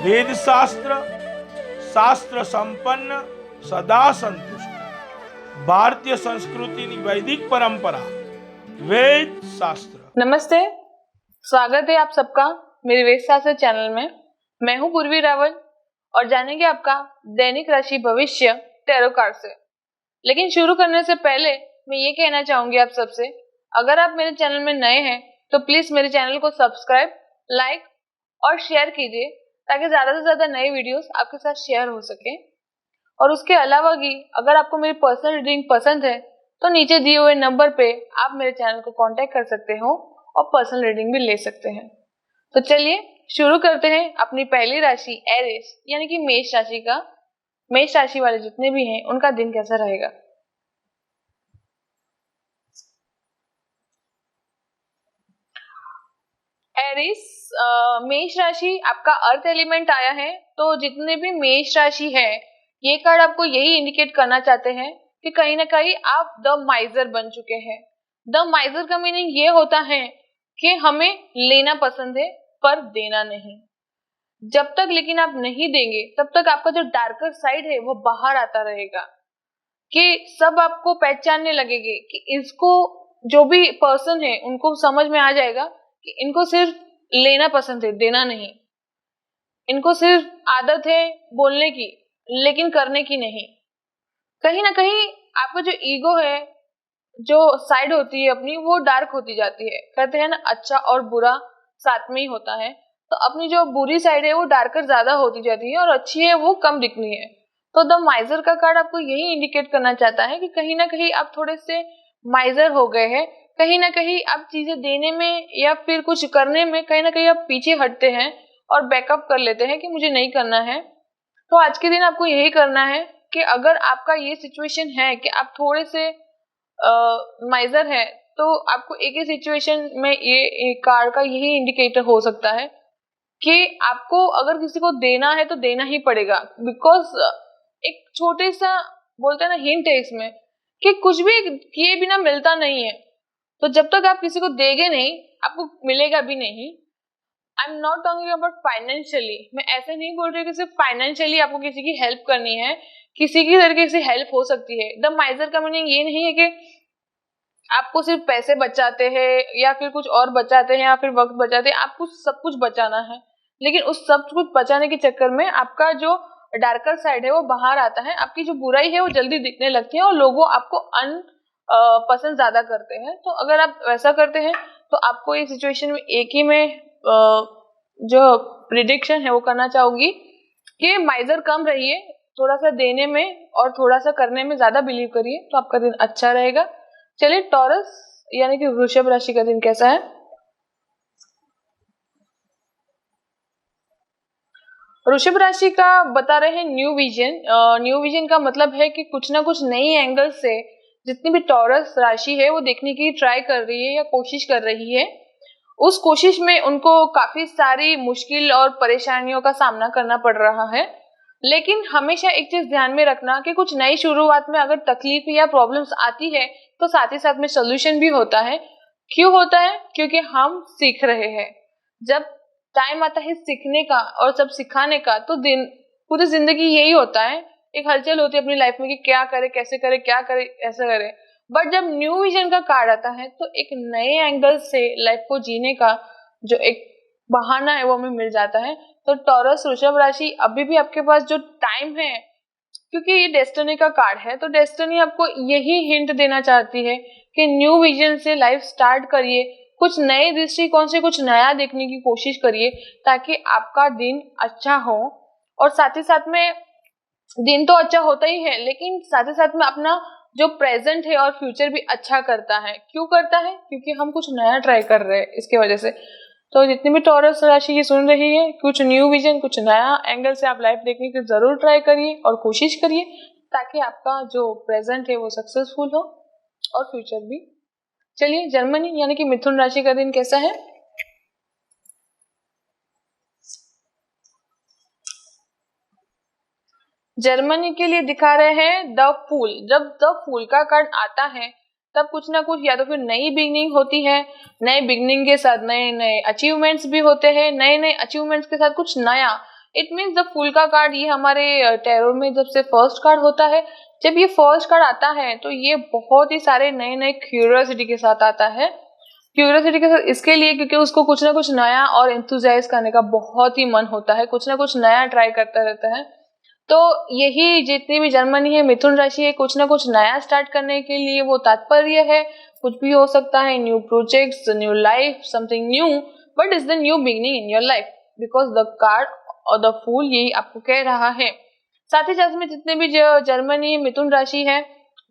वेद शास्त्र શાસ્ત્ર સંપન્ન સદા સંતુષ્ટ ભારતીય સંસ્કૃતિની વૈદિક પરંપરા वेद शास्त्र। नमस्ते, स्वागत है आप सबका मेरे वेद शास्त्र चैनल में। मैं हूं पूर्वी रावल और जानेंगे आपका दैनिक राशि भविष्य टैरो कार्ड से। लेकिन शुरू करने से पहले मैं ये कहना चाहूंगी आप सबसे, अगर आप मेरे चैनल में नए हैं तो प्लीज मेरे चैनल को सब्सक्राइब, लाइक और शेयर कीजिए ताकि ज्यादा से ज्यादा नए वीडियोस आपके साथ शेयर हो सके। और उसके अलावा भी अगर आपको मेरी पर्सनल रीडिंग पसंद है तो नीचे दिए हुए नंबर पे आप मेरे चैनल को कांटेक्ट कर सकते हो और पर्सनल रीडिंग भी ले सकते हैं। तो चलिए शुरू करते हैं अपनी पहली राशि एरिस यानी कि मेष राशि का। मेष राशि वाले जितने भी हैं उनका दिन कैसा रहेगा। एरिस मेष राशि आपका अर्थ एलिमेंट आया है, तो जितने भी मेष राशि है ये कार्ड आपको यही इंडिकेट करना चाहते हैं कि कहीं ना कहीं आप द माइजर बन चुके हैं। द माइजर का मीनिंग ये होता है कि हमें लेना पसंद है पर देना नहीं। जब तक लेकिन आप नहीं देंगे तब तक आपका जो डार्कर साइड है वो बाहर आता रहेगा, कि सब आपको पहचानने लगेंगे कि इसको जो भी पर्सन है उनको समझ में आ जाएगा कि इनको सिर्फ लेना पसंद है, देना नहीं। इनको सिर्फ आदत है बोलने की लेकिन करने की नहीं। कहीं ना कहीं आपका जो ईगो है, जो साइड होती है अपनी, वो डार्क होती जाती है। कहते हैं ना अच्छा और बुरा साथ में ही होता है, तो अपनी जो बुरी साइड है वो डार्कर ज्यादा होती जाती है और अच्छी है वो कम दिखनी है। तो द माइजर का कार्ड आपको यही इंडिकेट करना चाहता है कि कहीं ना कहीं आप थोड़े से माइजर हो गए हैं। कहीं ना कहीं आप चीजें देने में या फिर कुछ करने में कहीं ना कहीं आप पीछे हटते हैं और बैकअप कर लेते हैं कि मुझे नहीं करना है। तो आज के दिन आपको यही करना है कि अगर आपका ये सिचुएशन है कि आप थोड़े से माइजर है, तो आपको एक ही सिचुएशन में ये कार्ड का यही इंडिकेटर हो सकता है कि आपको अगर किसी को देना है तो देना ही पड़ेगा। बिकॉज एक छोटे सा बोलते हैं ना हिंट है इसमें कि कुछ भी किए बिना मिलता नहीं है। तो जब तक आप किसी को देंगे नहीं आपको मिलेगा भी नहीं। I am not talking about financially. मैं ऐसे नहीं बोल रही कि सिर्फ फाइनेंशियली आपको किसी की हेल्प करनी है, किसी की तरीके से हेल्प हो सकती है। द माइजर का मीनिंग ये नहीं है कि आपको सिर्फ पैसे बचाते हैं या फिर कुछ और बचाते हैं या फिर वक्त बचाते हैं। आपको सब कुछ बचाना है, लेकिन उस सब कुछ बचाने के चक्कर में आपका जो डार्कर साइड है वो बाहर आता है। आपकी जो बुराई है वो जल्दी दिखने लगती है और लोगों आपको पसंद ज्यादा करते हैं। तो अगर आप वैसा करते हैं तो आपको ये सिचुएशन में एक ही में जो प्रिडिक्शन है वो करना चाहूंगी कि माइजर कम रहिए, थोड़ा सा देने में और थोड़ा सा करने में ज्यादा बिलीव करिए तो आपका दिन अच्छा रहेगा। चलिए टॉरस यानी कि वृषभ राशि का दिन कैसा है। वृषभ राशि का बता रहे हैं न्यू विजन। न्यू विजन का मतलब है कि कुछ ना कुछ नई एंगल से जितनी भी टॉरस राशि है वो देखने की ट्राई कर रही है या कोशिश कर रही है। उस कोशिश में उनको काफी सारी मुश्किल और परेशानियों का सामना करना पड़ रहा है। लेकिन हमेशा एक चीज ध्यान में रखना कि कुछ नई शुरुआत में अगर तकलीफ या प्रॉब्लम्स आती है तो साथ ही साथ में सोल्यूशन भी होता है। क्यों होता है? क्योंकि हम सीख रहे हैं। जब टाइम आता है सीखने का और सब सिखाने का तो दिन पूरी जिंदगी यही होता है, एक हलचल होती है अपनी लाइफ में कि क्या करे, कैसे करे, क्या करे, ऐसा करे। बट जब न्यू विजन का कार्ड आता है तो एक नए एंगल से लाइफ को जीने का जो एक बहाना है वो हमें मिल जाता है। तो टॉरस वृषभ राशि अभी भी आपके पास जो टाइम है, क्योंकि ये डेस्टिनी का कार्ड है तो डेस्टिनी आपको यही हिंट देना चाहती है कि न्यू विजन से लाइफ स्टार्ट करिए, कुछ नए दृष्टिकोण से कुछ नया देखने की कोशिश करिए ताकि आपका दिन अच्छा हो। और साथ ही साथ में दिन तो अच्छा होता ही है लेकिन साथ ही साथ में अपना जो प्रेजेंट है और फ्यूचर भी अच्छा करता है। क्यों करता है? क्योंकि हम कुछ नया ट्राई कर रहे हैं इसके वजह से। तो जितनी भी टॉरस राशि ये सुन रही है, कुछ न्यू विजन, कुछ नया एंगल से आप लाइफ देखने की जरूर ट्राई करिए और कोशिश करिए ताकि आपका जो प्रेजेंट है वो सक्सेसफुल हो और फ्यूचर भी। चलिए जर्मनी यानी कि मिथुन राशि का दिन कैसा है। जर्मनी के लिए दिखा रहे हैं द फूल। जब द फूल का कार्ड आता है तब कुछ ना कुछ या तो फिर नई बिगनिंग होती है, नए बिगनिंग के साथ नए नए अचीवमेंट्स भी होते हैं, नए नए अचीवमेंट्स के साथ कुछ नया इट मीन्स द फूल का कार्ड, ये हमारे टैरो में जब से फर्स्ट कार्ड होता है, जब ये फर्स्ट कार्ड आता है तो ये बहुत ही सारे नए नए क्यूरियोसिटी के साथ आता है। क्यूरियोसिटी के साथ इसके लिए क्योंकि उसको कुछ ना कुछ नया और एंथुसियाइज करने का बहुत ही मन होता है, कुछ ना कुछ नया ट्राई करता रहता है। तो यही जितनी भी जर्मनी है, मिथुन राशि है, कुछ ना कुछ नया स्टार्ट करने के लिए वो तात्पर्य है। कुछ भी हो सकता है, new projects, new life, something new, but is the new beginning in your life, because the card और द फूल यही आपको कह रहा है। साथ ही साथ में जितने भी जो जर्मनी मिथुन राशि है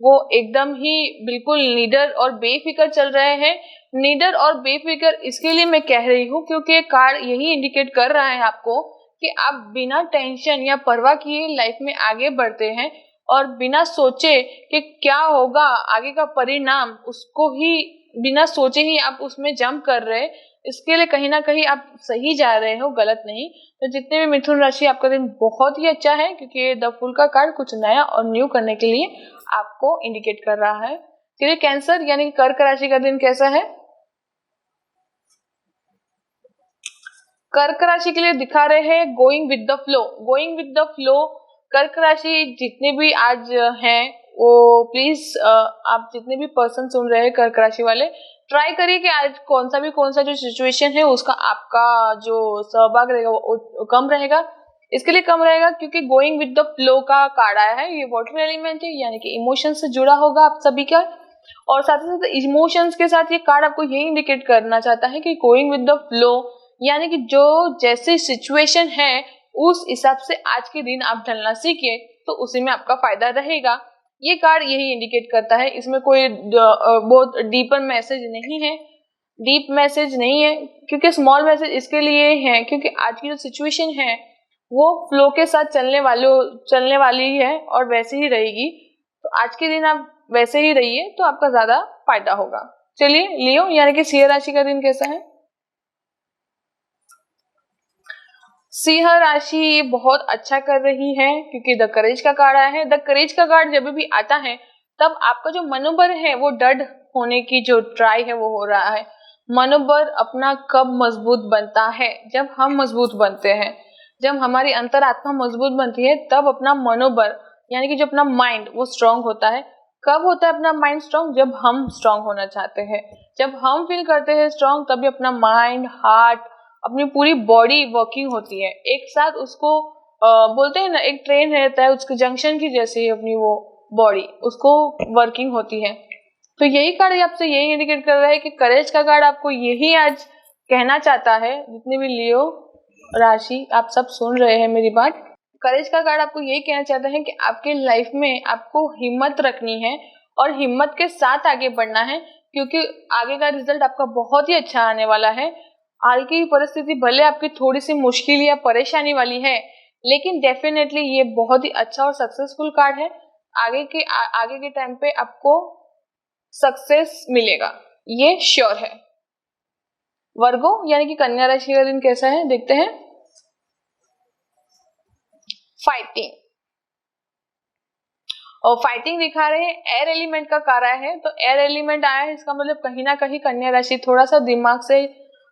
वो एकदम ही बिल्कुल नीडर और बेफिक्र चल रहे हैं। नीडर और बेफिक्र इसके लिए मैं कह रही हूँ क्योंकि कार्ड यही इंडिकेट कर रहा है आपको कि आप बिना टेंशन या परवाह किए लाइफ में आगे बढ़ते हैं और बिना सोचे कि क्या होगा आगे का परिणाम, उसको ही बिना सोचे ही आप उसमें जंप कर रहे हैं। इसके लिए कहीं ना कहीं आप सही जा रहे हो, गलत नहीं। तो जितने भी मिथुन राशि, आपका दिन बहुत ही अच्छा है क्योंकि द फूल का कार्ड कुछ नया और न्यू करने के लिए आपको इंडिकेट कर रहा है। चलिए कैंसर यानी कि कर्क राशि का दिन कैसा है? कर्क राशि के लिए दिखा रहे हैं going with the flow. Going with the flow कर्क राशि जितने भी आज हैं वो प्लीज आप जितने भी पर्सन सुन रहे हैं कर्क राशि वाले, ट्राई करिए कि आज कौन सा जो सिचुएशन है उसका आपका जो सहभाग रहेगा वो कम रहेगा। इसके लिए कम रहेगा क्योंकि गोइंग विद द फ्लो का कार्ड आया है। ये वाटर एलिमेंट है यानी कि इमोशन से जुड़ा होगा आप सभी का, और साथ ही साथ इमोशंस के साथ ये कार्ड आपको यही इंडिकेट करना चाहता है कि गोइंग विद द फ्लो यानी कि जो जैसी सिचुएशन है उस हिसाब से आज के दिन आप ढलना सीखे तो उसी में आपका फायदा रहेगा। ये कार्ड यही इंडिकेट करता है। इसमें कोई बहुत डीपर मैसेज नहीं है, डीप मैसेज नहीं है, क्योंकि स्मॉल मैसेज इसके लिए है क्योंकि आज की जो सिचुएशन है वो फ्लो के साथ चलने वाली है और वैसे ही रहेगी। तो आज के दिन आप वैसे ही रहिए तो आपका ज्यादा फायदा होगा। चलिए लियो यानी कि सिंह राशि का दिन कैसा है? सिंह राशि बहुत अच्छा कर रही है क्योंकि द करेज का कार्ड आया है। द करेज का कार्ड जब भी आता है तब आपका जो मनोबल है वो डट होने की जो ट्राई है वो हो रहा है। मनोबल अपना कब मजबूत बनता है? जब हम मजबूत बनते हैं, जब हमारी अंतरात्मा मजबूत बनती है तब अपना मनोबल यानी कि जो अपना माइंड वो स्ट्रांग होता है। कब होता है अपना माइंड स्ट्रांग? जब हम स्ट्रांग होना चाहते हैं, जब हम फील करते हैं स्ट्रांग, तभी अपना माइंड, हार्ट, अपनी पूरी बॉडी वर्किंग होती है एक साथ। उसको बोलते हैं ना, एक ट्रेन रहता है उसके जंक्शन की जैसे ही अपनी वो बॉडी उसको वर्किंग होती है। तो यही कार्ड आपसे यही इंडिकेट कर रहा है कि करेज का कार्ड आपको यही आज कहना चाहता है। जितने भी लियो राशि आप सब सुन रहे हैं मेरी बात, करेज का कार्ड आपको यही कहना चाहता है कि आपके लाइफ में आपको हिम्मत रखनी है और हिम्मत के साथ आगे बढ़ना है क्योंकि आगे का रिजल्ट आपका बहुत ही अच्छा आने वाला है। हाल की परिस्थिति भले आपकी थोड़ी सी मुश्किल या परेशानी वाली है लेकिन डेफिनेटली ये बहुत ही अच्छा और सक्सेसफुल कार्ड है। आगे के टाइम पे आपको सक्सेस मिलेगा, ये श्योर है। वर्गो यानी कि कन्या राशि का दिन कैसा है देखते हैं। फाइटिंग, और फाइटिंग दिखा रहे हैं। एयर एलिमेंट का कार्य है तो एयर एलिमेंट आया है, इसका मतलब कहीं ना कहीं कन्या राशि थोड़ा सा दिमाग से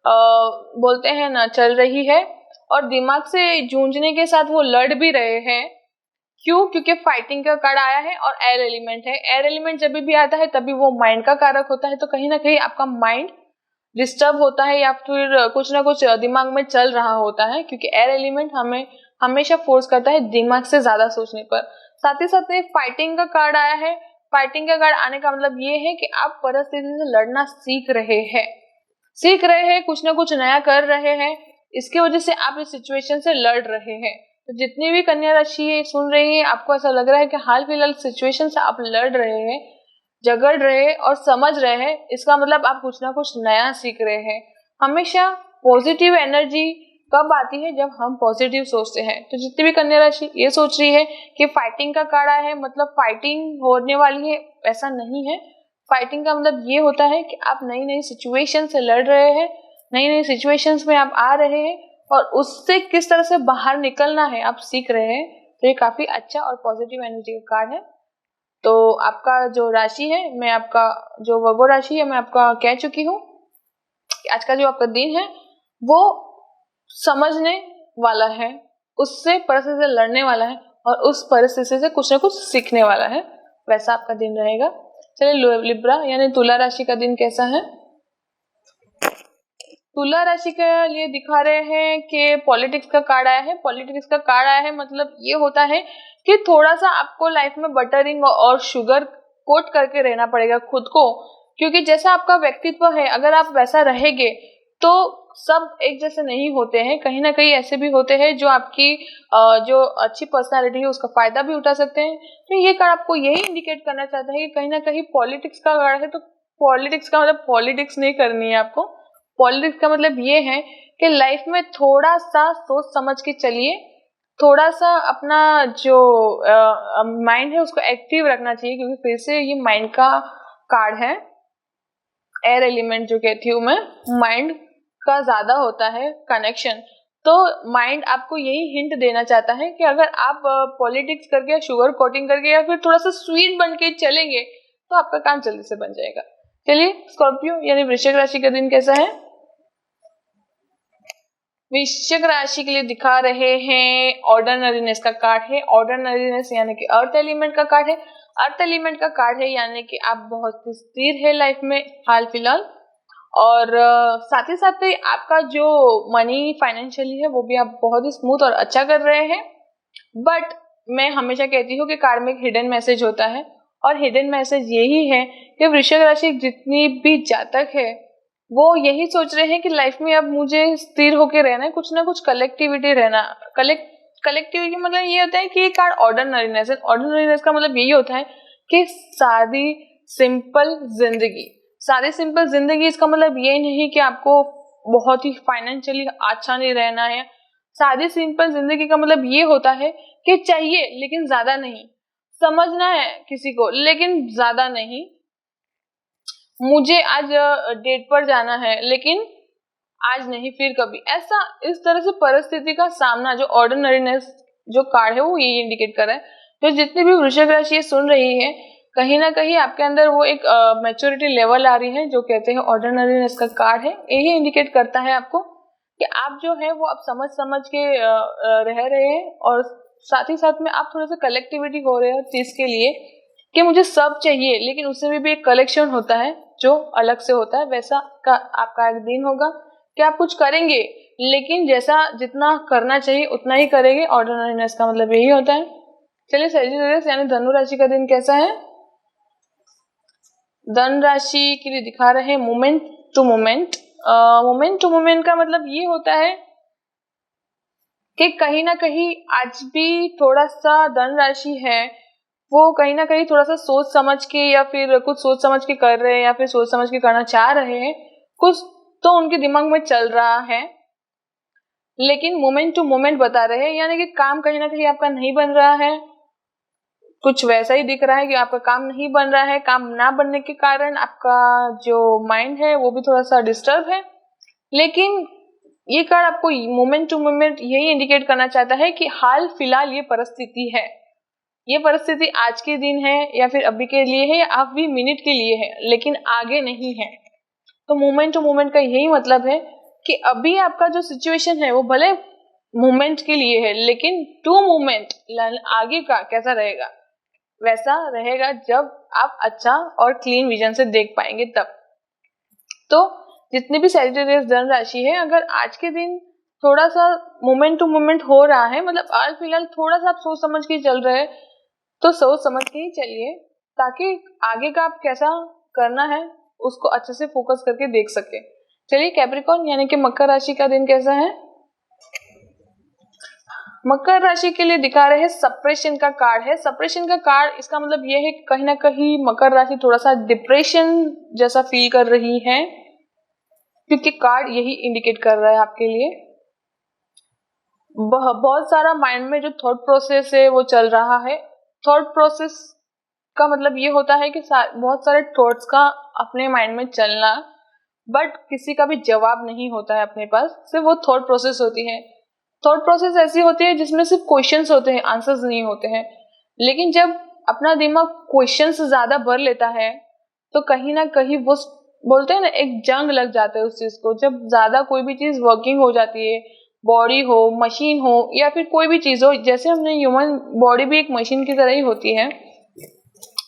बोलते हैं ना चल रही है और दिमाग से जूझने के साथ वो लड़ भी रहे हैं। क्यों? क्योंकि फाइटिंग का कार्ड आया है और एयर एलिमेंट है। एयर एलिमेंट जब भी आता है तभी वो माइंड का कारक होता है, तो कहीं ना कहीं आपका माइंड डिस्टर्ब होता है या फिर कुछ ना कुछ दिमाग में चल रहा होता है क्योंकि एयर एलिमेंट हमें हमेशा फोर्स करता है दिमाग से ज्यादा सोचने पर। साथ ही साथ में फाइटिंग का कार्ड आया है। फाइटिंग का कार्ड आने का मतलब ये है कि आप परिस्थिति से लड़ना सीख रहे हैं, कुछ ना कुछ नया कर रहे हैं, इसकी वजह से आप इस सिचुएशन से लड़ रहे हैं। तो जितनी भी कन्या राशि सुन रही है, आपको ऐसा लग रहा है कि हाल फिलहाल सिचुएशन से आप लड़ रहे हैं, झगड़ रहे हैं और समझ रहे हैं, इसका मतलब आप कुछ ना कुछ नया सीख रहे हैं। हमेशा पॉजिटिव एनर्जी कब आती है? जब हम पॉजिटिव सोचते हैं। तो जितनी भी कन्या राशि ये सोच रही है कि फाइटिंग का कार्ड आया है मतलब फाइटिंग होने वाली है, ऐसा नहीं है। फाइटिंग का मतलब ये होता है कि आप नई नई सिचुएशन से लड़ रहे हैं, नई नई सिचुएशंस में आप आ रहे हैं और उससे किस तरह से बाहर निकलना है आप सीख रहे हैं। तो ये काफी अच्छा और पॉजिटिव एनर्जी का कार्ड है। तो आपका जो राशि है, मैं आपका जो वर्गो राशि है मैं आपका कह चुकी हूँ कि आज का जो आपका दिन है वो समझने वाला है, उससे परिस्थिति से लड़ने वाला है और उस परिस्थिति से कुछ ना कुछ सीखने वाला है, वैसा आपका दिन रहेगा। चलिए लिब्रा यानी तुला राशि का दिन कैसा है। तुला राशि के लिए दिखा रहे हैं कि पॉलिटिक्स का कार्ड आया है। पॉलिटिक्स का कार्ड आया है मतलब ये होता है कि थोड़ा सा आपको लाइफ में बटरिंग और शुगर कोट करके रहना पड़ेगा खुद को, क्योंकि जैसा आपका व्यक्तित्व है अगर आप वैसा रहेंगे तो सब एक जैसे नहीं होते हैं, कहीं ना कहीं ऐसे भी होते हैं जो आपकी जो अच्छी पर्सनालिटी है उसका फायदा भी उठा सकते हैं। तो ये कार्ड आपको यही इंडिकेट करना चाहता है कि कहीं ना कहीं पॉलिटिक्स का कार्ड है, तो पॉलिटिक्स का मतलब पॉलिटिक्स नहीं करनी है आपको। पॉलिटिक्स का मतलब ये है कि लाइफ में थोड़ा सा सोच समझ के चलिए, थोड़ा सा अपना जो माइंड है उसको एक्टिव रखना चाहिए, क्योंकि फिर से ये माइंड का कार्ड है। एयर एलिमेंट जो कहती हूँ मैं, माइंड का ज्यादा होता है कनेक्शन, तो माइंड आपको यही हिंट देना चाहता है कि अगर आप पॉलिटिक्स करके या शुगर कोटिंग करके या फिर थोड़ा सा स्वीट बन के चलेंगे तो आपका काम जल्दी से बन जाएगा। चलिए स्कॉर्पियो यानी वृश्चिक राशि का दिन कैसा है। वृश्चिक राशि के लिए दिखा रहे हैं ऑर्डिनरीनेस का कार्ड है। ऑर्डिनरीनेस यानी कि अर्थ एलिमेंट का कार्ड है। अर्थ एलिमेंट का कार्ड है यानी कि आप बहुत ही स्थिर है लाइफ में हाल फिलहाल, और साथ ही साथ आपका जो मनी फाइनेंशियली है वो भी आप बहुत ही स्मूथ और अच्छा कर रहे हैं। बट मैं हमेशा कहती हूँ कि कार्ड में एक हिडन मैसेज होता है, और हिडन मैसेज यही है कि वृश्चिक राशि जितनी भी जातक है वो यही सोच रहे हैं कि लाइफ में अब मुझे स्थिर होकर रहना है, कुछ ना कुछ कलेक्टिविटी रहना। कलेक्टिविटी मतलब ये होता है कि ये कार्ड ऑर्डिनरीनेस है। ऑर्डिनरीनेस का मतलब यही होता है कि सादी सिंपल जिंदगी। सादी सिंपल जिंदगी इसका मतलब ये नहीं कि आपको बहुत ही फाइनेंशियली अच्छा नहीं रहना है। सादी सिंपल जिंदगी का मतलब ये होता है कि चाहिए लेकिन ज्यादा नहीं, समझना है किसी को लेकिन ज्यादा नहीं, मुझे आज डेट पर जाना है लेकिन आज नहीं फिर कभी, ऐसा इस तरह से परिस्थिति का सामना जो ऑर्डिनरीनेस जो कार्ड है वो ये इंडिकेट कर रहा है। तो जितनी भी वृश्चिक राशि सुन रही है कहीं ना कहीं आपके अंदर वो एक मैच्योरिटी लेवल आ रही है जो कहते हैं ऑर्डिनरीनेस का कार्ड है। यही इंडिकेट करता है आपको कि आप जो है वो आप समझ समझ के रह रहे हैं, और साथ ही साथ में आप थोड़ा सा कलेक्टिविटी हो रहे हो चीज के लिए कि मुझे सब चाहिए, लेकिन उससे भी एक कलेक्शन होता है जो अलग से होता है। वैसा का आपका एक दिन होगा कि आप कुछ करेंगे लेकिन जैसा जितना करना चाहिए उतना ही करेंगे। ऑर्डिनरीनेस का मतलब यही होता है। चलिए सजिटेरियस यानी धनु राशि का दिन कैसा है। धनु राशि के लिए दिखा रहे हैं moment to moment. Moment to moment का मतलब ये होता है कि कहीं ना कहीं आज भी थोड़ा सा धनु राशि है वो कहीं ना कहीं थोड़ा सा सोच समझ के या फिर कुछ सोच समझ के कर रहे हैं या फिर सोच समझ के करना चाह रहे हैं, कुछ तो उनके दिमाग में चल रहा है, लेकिन मोमेंट टू मोमेंट बता रहे हैं यानी कि काम कहीं ना कहीं आपका नहीं बन रहा है। कुछ वैसा ही दिख रहा है कि आपका काम नहीं बन रहा है। काम ना बनने के कारण आपका जो माइंड है वो भी थोड़ा सा डिस्टर्ब है, लेकिन ये कार्ड आपको मोमेंट टू मोमेंट यही इंडिकेट करना चाहता है कि हाल फिलहाल ये परिस्थिति है, ये परिस्थिति आज के दिन है या फिर अभी के लिए है या अभी मिनट के लिए है, लेकिन आगे नहीं है। तो मोमेंट टू मोमेंट का यही मतलब है कि अभी आपका जो सिचुएशन है वो भले मोमेंट के लिए है, लेकिन टू मोमेंट आगे का कैसा रहेगा वैसा रहेगा जब आप अच्छा और क्लीन विजन से देख पाएंगे तब। तो जितनी भी सजिटेरियस धनु राशि है, अगर आज के दिन थोड़ा सा मोमेंट टू मोमेंट हो रहा है, मतलब आज फिलहाल थोड़ा सा आप सोच समझ के चल रहे हैं, तो सोच समझ के ही चलिए ताकि आगे का आप कैसा करना है उसको अच्छे से फोकस करके देख सके। चलिए कैप्रिकॉर्न यानी कि मकर राशि का दिन कैसा है। मकर राशि के लिए दिखा रहे हैं सप्रेशन का कार्ड है। सप्रेशन का कार्ड इसका मतलब ये है कि कहीं ना कहीं मकर राशि थोड़ा सा डिप्रेशन जैसा फील कर रही है, क्योंकि कार्ड यही इंडिकेट कर रहा है आपके लिए। बहुत सारा माइंड में जो थॉट प्रोसेस है वो चल रहा है। थॉट प्रोसेस का मतलब ये होता है कि बहुत सारे थॉट्स का अपने माइंड में चलना, बट किसी का भी जवाब नहीं होता है अपने पास, सिर्फ वो थॉट प्रोसेस होती है। थॉट प्रोसेस ऐसी होती है जिसमें सिर्फ क्वेश्चंस होते हैं, आंसर्स नहीं होते हैं। लेकिन जब अपना दिमाग क्वेश्चंस ज्यादा भर लेता है तो कहीं ना कहीं वो बोलते हैं ना, एक जंग लग जाता है उस चीज को। जब ज्यादा कोई भी चीज वर्किंग हो जाती है, बॉडी हो, मशीन हो या फिर कोई भी चीज हो, जैसे हमने ह्यूमन बॉडी भी एक मशीन की तरह ही होती है,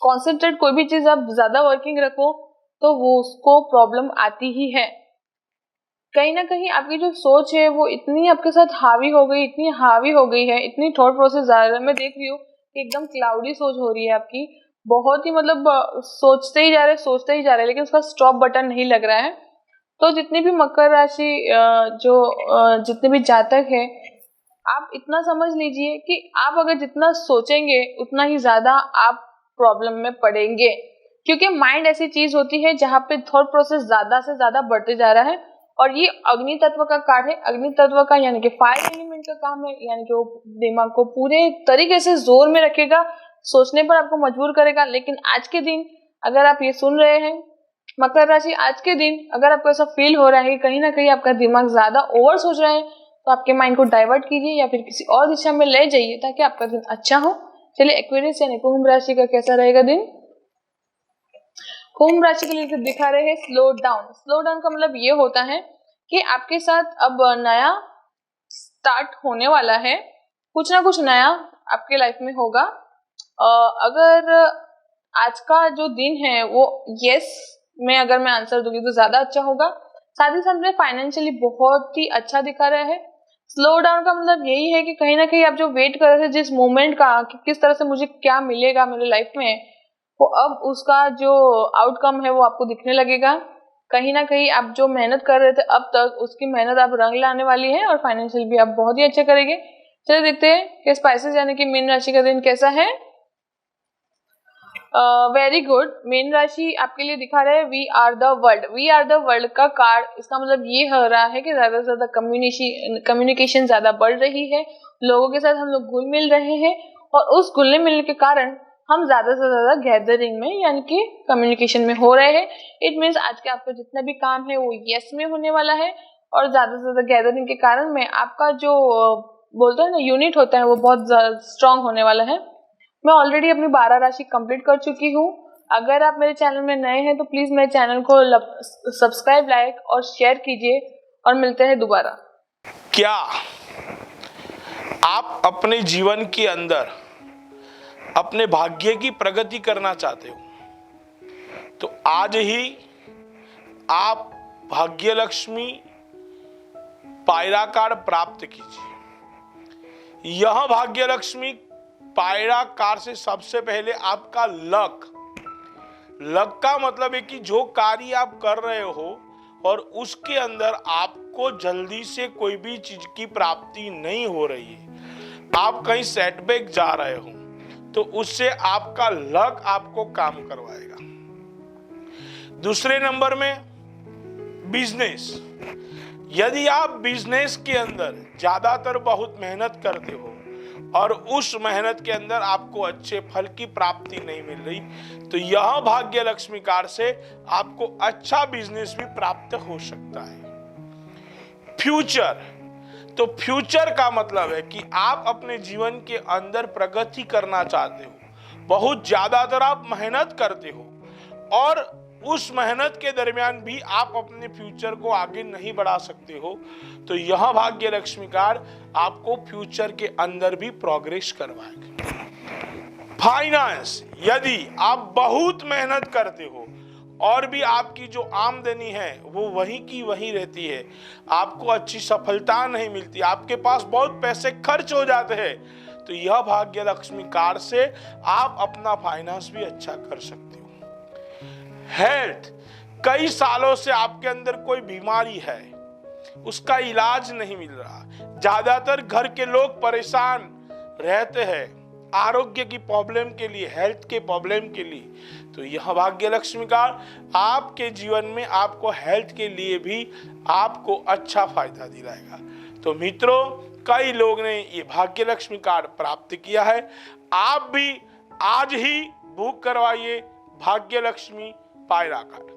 कॉन्सेंट्रेट कोई भी चीज आप ज्यादा वर्किंग रखो तो वो उसको प्रॉब्लम आती ही है। कहीं ना कहीं आपकी जो सोच है वो इतनी आपके साथ हावी हो गई, इतनी हावी हो गई है, इतनी थॉट प्रोसेस ज्यादा, मैं देख रही हूँ कि एकदम क्लाउडी सोच हो रही है आपकी, बहुत ही मतलब सोचते ही जा रहे, सोचते ही जा रहे, लेकिन उसका स्टॉप बटन नहीं लग रहा है। तो जितनी भी मकर राशि जितने भी जातक है, आप इतना समझ लीजिए कि आप अगर जितना सोचेंगे उतना ही ज्यादा आप प्रॉब्लम में पड़ेंगे, क्योंकि माइंड ऐसी चीज होती है जहाँ पे थॉट प्रोसेस ज्यादा से ज्यादा बढ़ते जा रहा है। और ये अग्नि तत्व का कार्ड है, अग्नि तत्व का यानी कि फायर एलिमेंट का काम है, यानी कि वो दिमाग को पूरे तरीके से जोर में रखेगा, सोचने पर आपको मजबूर करेगा। लेकिन आज के दिन अगर आप ये सुन रहे हैं मकर राशि, आज के दिन अगर आपको ऐसा फील हो रहा है कि कहीं ना कहीं आपका दिमाग ज्यादा ओवर सोच रहा है, तो आपके माइंड को डाइवर्ट कीजिए या फिर किसी और दिशा में ले जाइए ताकि आपका दिन अच्छा हो। चलिए एक्वेरियस यानी कुंभ राशि का कैसा रहेगा दिन। कुंभ राशि के लिए दिखा रहे हैं स्लो डाउन। स्लो डाउन का मतलब ये होता है कि आपके साथ अब नया स्टार्ट होने वाला है, कुछ ना कुछ नया आपके लाइफ में होगा। अगर आज का जो दिन है वो यस में अगर मैं आंसर दूंगी तो ज्यादा अच्छा होगा। साथ ही साथ में फाइनेंशियली बहुत ही अच्छा दिखा रहा है। स्लो डाउन का मतलब यही है कि कहीं ना कहीं आप जो वेट कर रहे थे जिस मोमेंट का कि किस तरह से मुझे क्या मिलेगा मेरे लाइफ में, वो अब उसका जो आउटकम है वो आपको दिखने लगेगा। कहीं ना कहीं आप जो मेहनत कर रहे थे अब तक, उसकी मेहनत आप रंग लाने वाली है और फाइनेंशियल भी आप बहुत ही अच्छे करेंगे। चलिए देखते हैं कि स्पाइसेस यानी कि मीन राशि का दिन कैसा है। Very good. मीन राशि आपके लिए दिखा रहा है we are the world. We are the world का कार्ड, इसका मतलब ये हो रहा है कि ज्यादा से ज्यादा कम्युनिकेशन ज्यादा बढ़ रही है, लोगों के साथ हम लोग घुल मिल रहे हैं और उस घुलने मिलने के कारण हम ज्यादा से ज्यादा गैदरिंग में यानी कि कम्युनिकेशन में हो रहे हैं। इट मीन्स आज के आपका जितना भी काम है वो यस में होने वाला है और ज्यादा से ज्यादा गैदरिंग के कारण में आपका जो बोलते हैं ना यूनिट होता है वो बहुत स्ट्रांग होने वाला है। मैं ऑलरेडी अपनी 12 राशि कंप्लीट कर चुकी हूँ। अगर आप मेरे चैनल में नए हैं तो प्लीज मेरे चैनल को सब्सक्राइब, लाइक और शेयर कीजिए और मिलते हैं दोबारा। क्या आप अपने जीवन के अंदर अपने भाग्य की प्रगति करना चाहते हो तो आज ही आप भाग्य लक्ष्मी पायरा कार्ड प्राप्त कीजिए। यह भाग्य लक्ष्मी पायरा कार्ड से सबसे पहले आपका लक का मतलब है कि जो कार्य आप कर रहे हो और उसके अंदर आपको जल्दी से कोई भी चीज की प्राप्ति नहीं हो रही है, आप कहीं सेटबैक जा रहे हो तो उससे आपका लक आपको काम करवाएगा। दूसरे नंबर में बिजनेस। यदि आप बिजनेस के अंदर ज्यादातर बहुत मेहनत करते हो और उस मेहनत के अंदर आपको अच्छे फल की प्राप्ति नहीं मिल रही तो यह भाग्य लक्ष्मी कार्ड से आपको अच्छा बिजनेस भी प्राप्त हो सकता है। फ्यूचर, तो फ्यूचर का मतलब है कि आप अपने जीवन के अंदर प्रगति करना चाहते हो, बहुत ज्यादातर आप मेहनत करते हो और उस मेहनत के दरमियान भी आप अपने फ्यूचर को आगे नहीं बढ़ा सकते हो तो यह भाग्य लक्ष्मी कार्ड आपको फ्यूचर के अंदर भी प्रोग्रेस करवाएगा। फाइनेंस, यदि आप बहुत मेहनत करते हो और भी आपकी जो आमदनी है वो वहीं की वहीं रहती है, आपको अच्छी सफलता नहीं मिलती, आपके पास बहुत पैसे खर्च हो जाते हैं तो यह भाग्य लक्ष्मी कार्ड से आप अपना फाइनेंस भी अच्छा कर सकते हो। हेल्थ, कई सालों से आपके अंदर कोई बीमारी है, उसका इलाज नहीं मिल रहा, ज्यादातर घर के लोग परेशान रहते हैं आरोग्य की प्रॉब्लम के लिए, हेल्थ के प्रॉब्लम के लिए, तो यह भाग्य लक्ष्मी कार्ड आपके जीवन में आपको हेल्थ के लिए भी आपको अच्छा फायदा दिलाएगा। तो मित्रों, कई लोग ने ये भाग्य लक्ष्मी कार्ड प्राप्त किया है, आप भी आज ही बुक करवाइए भाग्य लक्ष्मी पायरा कार्ड।